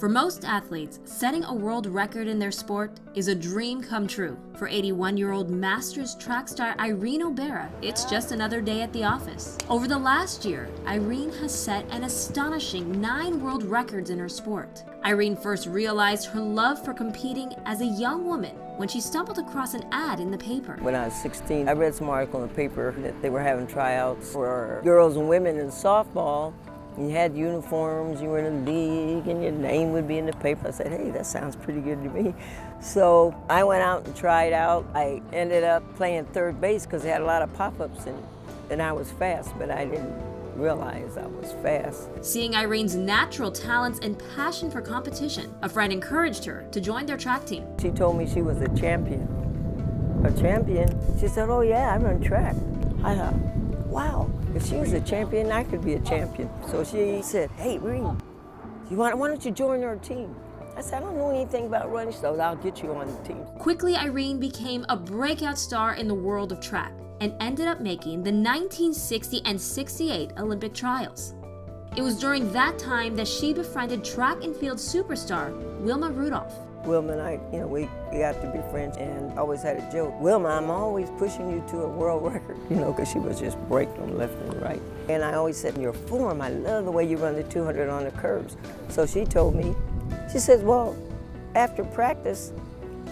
For most athletes, setting a world record in their sport is a dream come true. For 81-year-old Masters track star Irene Obera, it's just another day at the office. Over the last year, Irene has set an astonishing 9 world records in her sport. Irene first realized her love for competing as a young woman when she stumbled across an ad in the paper. When I was 16, I read some article in the paper that they were having tryouts for girls and women in softball. You had uniforms, you were in a league, and your name would be in the paper. I said, hey, that sounds pretty good to me. So I went out and tried out. I ended up playing third base because they had a lot of pop-ups, and I was fast, but I didn't realize I was fast. Seeing Irene's natural talents and passion for competition, a friend encouraged her to join their track team. She told me she was a champion. A champion? She said, oh yeah, I run track. I thought, wow. If she was a champion, I could be a champion. So she said, hey, Irene, why don't you join our team? I said, I don't know anything about running, so I'll get you on the team. Quickly, Irene became a breakout star in the world of track and ended up making the 1960 and 68 Olympic trials. It was during that time that she befriended track and field superstar Wilma Rudolph. Wilma and I, we got to be friends, and always had a joke. Wilma, I'm always pushing you to a world record, because she was just breaking them left and right. And I always said, in your form, I love the way you run the 200 on the curves. So she told me, she says, well, after practice,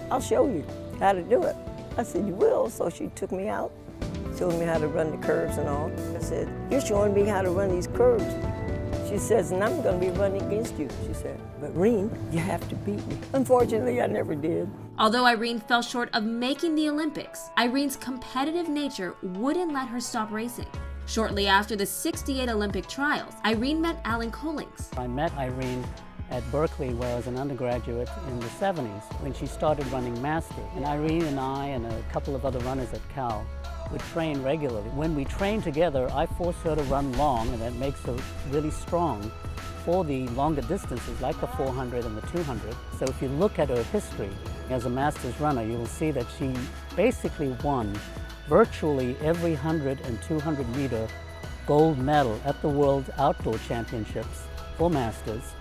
I'll show you how to do it. I said, you will? So she took me out, showed me how to run the curves and all. I said, you're showing me how to run these curves. She says, and I'm going to be running against you. She said, but Irene, you have to beat me. Unfortunately, I never did. Although Irene fell short of making the Olympics, Irene's competitive nature wouldn't let her stop racing. Shortly after the 68 Olympic trials, Irene met Alan Collings. I met Irene at Berkeley, where I was an undergraduate in the 70s, when she started running Master. And Irene and I and a couple of other runners at Cal would train regularly. When we trained together, I forced her to run long, and that makes her really strong for the longer distances, like the 400 and the 200. So if you look at her history as a Masters runner, you will see that she basically won virtually every 100 and 200 meter gold medal at the World Outdoor Championships for Masters,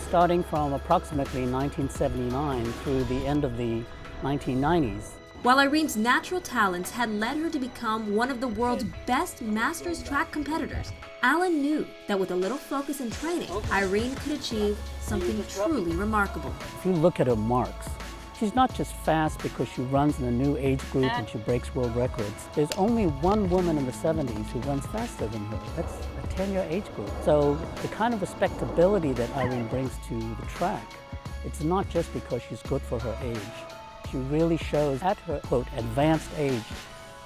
starting from approximately 1979 through the end of the 1990s. While Irene's natural talents had led her to become one of the world's best Masters track competitors, Alan knew that with a little focus and training, Irene could achieve something truly remarkable. If you look at her marks, she's not just fast because she runs in a new age group and she breaks world records. There's only one woman in the 70s who runs faster than her. That's a 10-year age group. So the kind of respectability that Irene brings to the track, it's not just because she's good for her age. She really shows at her, quote, advanced age,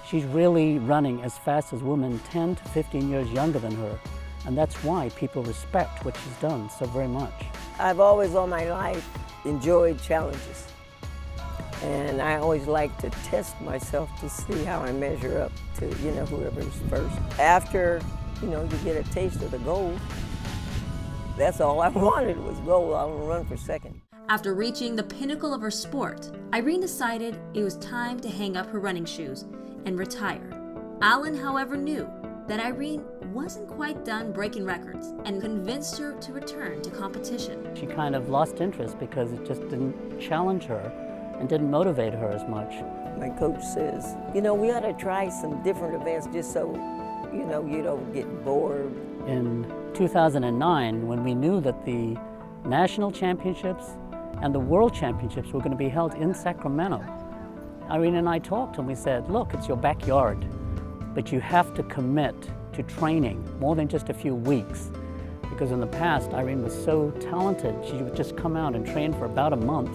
she's really running as fast as women 10 to 15 years younger than her. And that's why people respect what she's done so very much. I've always, all my life, enjoyed challenges. And I always like to test myself to see how I measure up to, whoever's first. After, you get a taste of the gold, that's all I wanted was gold. I want to run for second. After reaching the pinnacle of her sport, Irene decided it was time to hang up her running shoes and retire. Alan, however, knew that Irene wasn't quite done breaking records and convinced her to return to competition. She kind of lost interest because it just didn't challenge her and didn't motivate her as much. My coach says, we ought to try some different events just so, you don't get bored. In 2009, when we knew that the national championships and the world championships were going to be held in Sacramento, Irene and I talked and we said, look, it's your backyard, but you have to commit to training more than just a few weeks. Because in the past, Irene was so talented, she would just come out and train for about a month.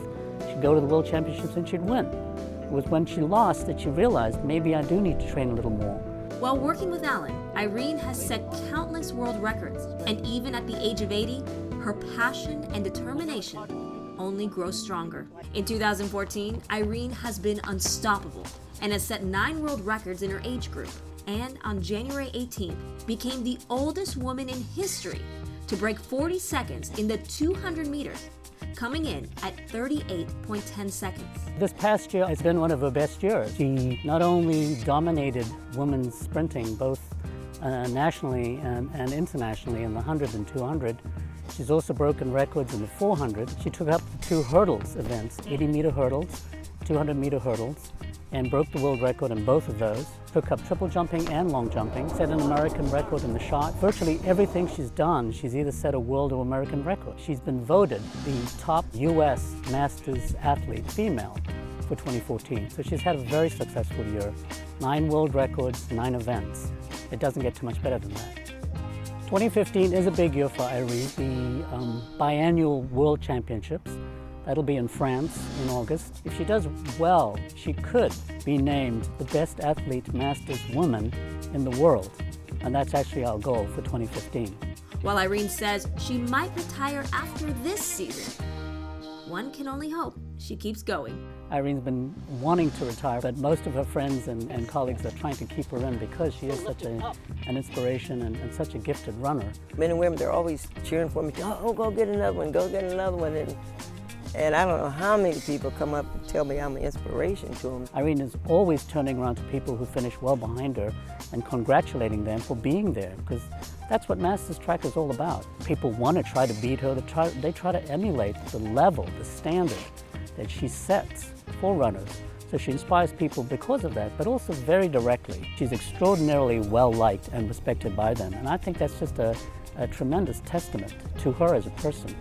She'd go to the world championships and she'd win. It was when she lost that she realized, maybe I do need to train a little more. While working with Alan, Irene has set countless world records, and even at the age of 80, her passion and determination only grows stronger. In 2014, Irene has been unstoppable and has set 9 world records in her age group, and on January 18th, became the oldest woman in history to break 40 seconds in the 200 meters, coming in at 38.10 seconds. This past year has been one of her best years. She not only dominated women's sprinting, both nationally and internationally in the 100 and 200. She's also broken records in the 400. She took up the 2 hurdles events, 80-meter hurdles, 200-meter hurdles, and broke the world record in both of those. Took up triple jumping and long jumping, set an American record in the shot. Virtually everything she's done, she's either set a world or American record. She's been voted the top U.S. Masters athlete female for 2014. So she's had a very successful year. 9 world records, 9 events. It doesn't get too much better than that. 2015 is a big year for Irene. The biannual World Championships. That'll be in France in August. If she does well, she could be named the best athlete masters woman in the world. And that's actually our goal for 2015. While Irene says she might retire after this season, one can only hope she keeps going. Irene's been wanting to retire, but most of her friends and colleagues are trying to keep her in because she is such an inspiration and such a gifted runner. Men and women, they're always cheering for me. Oh, go get another one, go get another one. And I don't know how many people come up and tell me I'm an inspiration to them. Irene is always turning around to people who finish well behind her and congratulating them for being there, because that's what Masters track is all about. People want to try to beat her. They try to emulate the level, the standard that she sets for runners. So she inspires people because of that, but also very directly. She's extraordinarily well-liked and respected by them, and I think that's just a tremendous testament to her as a person.